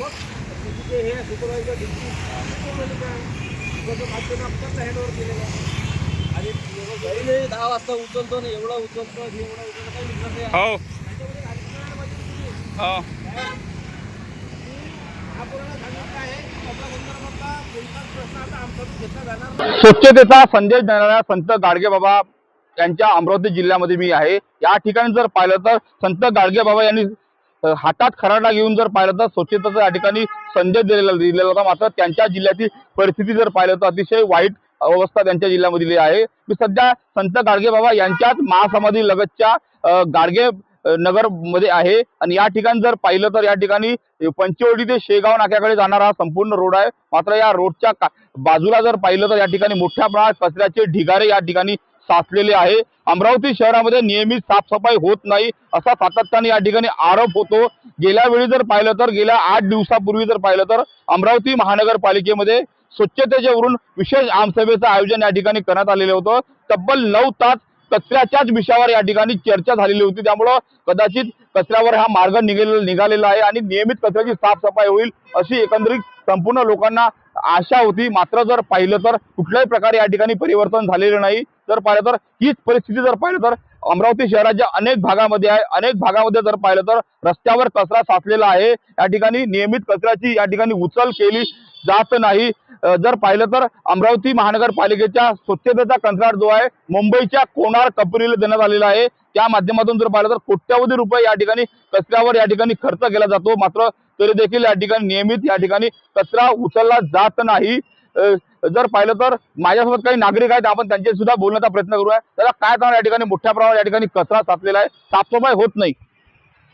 मग तिथे हे सुपरवायझर हँडओव्हर केलेलं आहे आणि घरी नाही 10 वाजता उचलतो ना एवढा उचलतो एवढा उचलतो काही विचार नाही हो त्याच्यामध्ये गाडी करायला पाहिजे तुम्ही हो हा पुराणा सांगितलं आहे आपला संदर्भातला कोणताच प्रश्न आता आमच्याकडून घेतला जाणार नाही. स्वच्छतेचा संदेश देणाऱ्या संत गाडगे बाबा यांच्या अमरावती जिल्ह्यामध्ये मी आहे। या ठिकाणी जर पाहिलं तर संत गाडगे बाबा यांनी हातात खराडा घेऊन जर पाहिलं तर स्वच्छतेचा या ठिकाणी संदेश दिलेला होता। मात्र त्यांच्या जिल्ह्यातील परिस्थिती जर पाहिलं तर अतिशय वाईट अवस्था त्यांच्या जिल्ह्यामधली आहे। मी सध्या संत गाडगे बाबा यांच्याच महासमाधी लगतच्या गाडगे नगर मध्ये आहे आणि या ठिकाणी जर पाहिलं तर या ठिकाणी पंचवटी ते शेगाव नाक्याकडे जाणारा हा संपूर्ण रोड आहे। मात्र या रोडच्या बाजूला जर पाहिलं तर या ठिकाणी मोठ्या प्रमाणात कचऱ्याचे ढिगारे या ठिकाणी साचलेले आहे। अमरावती शहरामध्ये नियमित साफसफाई होत नाही असा सातत्याने या ठिकाणी आरोप होतो। गेल्या वेळी जर पाहिलं तर गेल्या 8 दिवसापूर्वी जर पाहिलं तर अमरावती महानगरपालिकेमध्ये स्वच्छतेच्या वरून विशेष आमसभेचं आयोजन या ठिकाणी करण्यात आलेलं होतं। तब्बल 9 तास कचऱ्याच्याच विषयावर या ठिकाणी चर्चा झालेली होती। त्यामुळं कदाचित कचऱ्यावर हा मार्ग निघालेला आहे आणि नियमित कचऱ्याची साफसफाई होईल अशी एकंदरीत संपूर्ण लोकांना आशा होती। मात्र जर पाहिलं तर कुठल्याही प्रकारे या ठिकाणी परिवर्तन झालेलं नाही। जर पाहिलं तर हीच परिस्थिती जर पाहिलं तर अमरावती शहराच्या अनेक भागामध्ये आहे। अनेक भागामध्ये जर पाहिलं तर रस्त्यावर कचरा साचलेला आहे। या ठिकाणी नियमित कचऱ्याची या ठिकाणी उचल केली जात नाही। जर पाहिलं तर अमरावती महानगरपालिकेच्या स्वच्छतेचा कंत्राट जो आहे मुंबईच्या कोणार कंपनीला देण्यात आलेला आहे। त्या माध्यमातून जर पाहिलं तर कोट्यवधी रुपये या ठिकाणी कचऱ्यावर या ठिकाणी खर्च केला जातो। मात्र तरी देखील या ठिकाणी नियमित या ठिकाणी कचरा उचलला जात नाही। जर पाहिलं तर माझ्यासोबत काही नागरिक आहेत, आपण त्यांच्याशी सुद्धा बोलण्याचा प्रयत्न करूया। त्याला काय कारण या ठिकाणी मोठ्या प्रमाणात या ठिकाणी कचरा साचलेला आहे, साफसफाई होत नाही।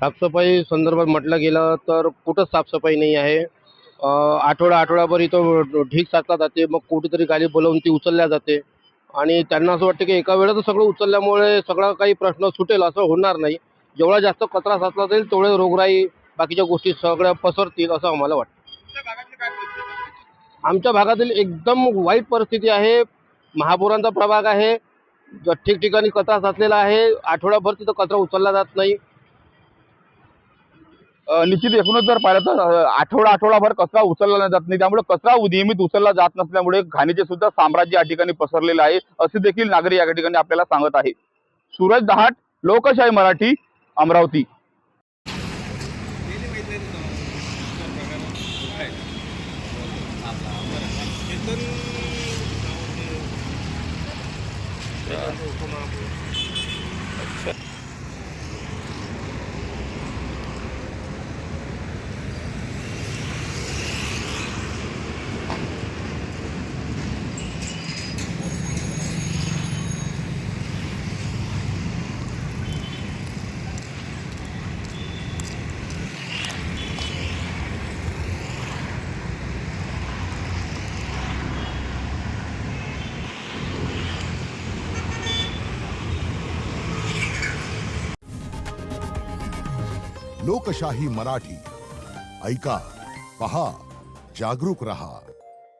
साफसफाई संदर्भात म्हटलं गेलं तर कुठंच साफसफाई नाही आहे। आठवडाभर इथं ढीग साचला जाते, मग कुठेतरी गाडी बोलावून ती उचलल्या जाते आणि त्यांना असं वाटतं की एका वेळेत सगळं उचलल्यामुळे सगळा काही प्रश्न सुटेल, असं होणार नाही। जेवढा जास्त कचरा साचला जाईल तेवढे रोगराई बाकीच्या गोष्टी सगळ्या पसरतील असं आम्हाला वाटतं। आमच्या भागातील एकदम वाईट परिस्थिती आहे। महापुरांचा प्रभाग आहे, ठिकठिकाणी कचरा साचलेला आहे। आठवडाभर तिथं कचरा उचलला जात नाही। निश्चित एकूणच जर पाहिलं तर आठवडाभर कचरा उचलला जात नाही। त्यामुळे कचरा नियमित उचलला जात नसल्यामुळे घाणीचे सुद्धा साम्राज्य या ठिकाणी पसरलेलं आहे असे देखील नागरिक या ठिकाणी आपल्याला सांगत आहे। सूरज दहाट, लोकशाही मराठी, अमरावती। लोकशाही मराठी ऐका, पहा, जागरूक रहा।